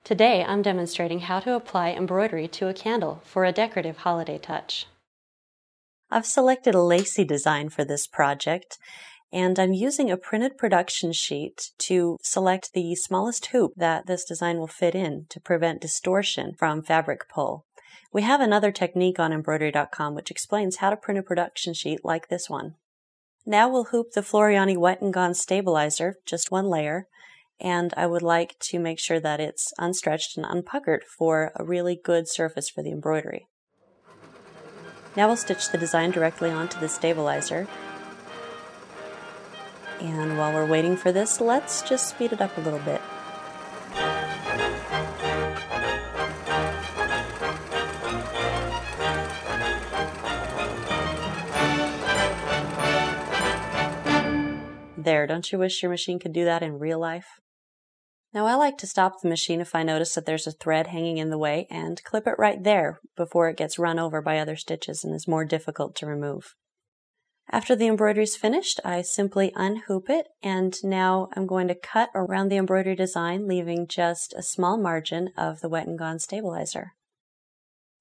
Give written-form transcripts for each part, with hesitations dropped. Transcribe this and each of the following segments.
Today I'm demonstrating how to apply embroidery to a candle for a decorative holiday touch. I've selected a lacy design for this project, and I'm using a printed production sheet to select the smallest hoop that this design will fit in to prevent distortion from fabric pull. We have another technique on embroidery.com which explains how to print a production sheet like this one. Now we'll hoop the Floriani Wet and Gone stabilizer, just one layer, and I would like to make sure that it's unstretched and unpuckered for a really good surface for the embroidery. Now we'll stitch the design directly onto the stabilizer. And while we're waiting for this, let's just speed it up a little bit. There, don't you wish your machine could do that in real life? Now I like to stop the machine if I notice that there's a thread hanging in the way and clip it right there before it gets run over by other stitches and is more difficult to remove. After the embroidery is finished, I simply unhoop it, and now I'm going to cut around the embroidery design, leaving just a small margin of the Wet and Gone stabilizer.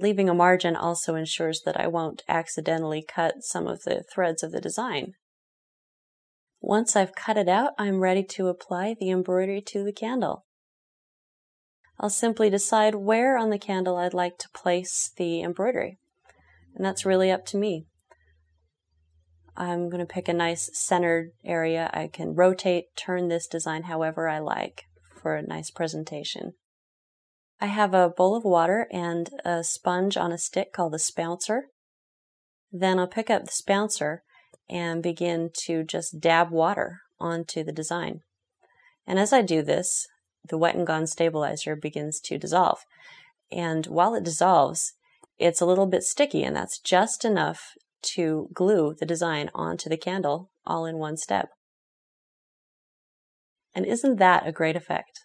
Leaving a margin also ensures that I won't accidentally cut some of the threads of the design. Once I've cut it out, I'm ready to apply the embroidery to the candle. I'll simply decide where on the candle I'd like to place the embroidery, and that's really up to me. I'm going to pick a nice centered area. I can rotate, turn this design however I like for a nice presentation. I have a bowl of water and a sponge on a stick called a spouncer. Then I'll pick up the spouncer and begin to just dab water onto the design. And as I do this, the Wet and Gone stabilizer begins to dissolve. And while it dissolves, it's a little bit sticky, and that's just enough to glue the design onto the candle all in one step. And isn't that a great effect?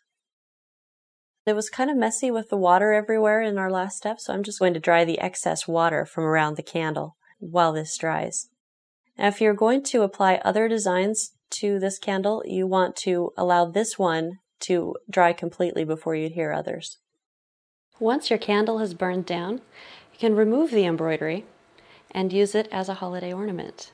It was kind of messy with the water everywhere in our last step, so I'm just going to dry the excess water from around the candle while this dries. Now, if you're going to apply other designs to this candle, you want to allow this one to dry completely before you adhere others. Once your candle has burned down, you can remove the embroidery and use it as a holiday ornament.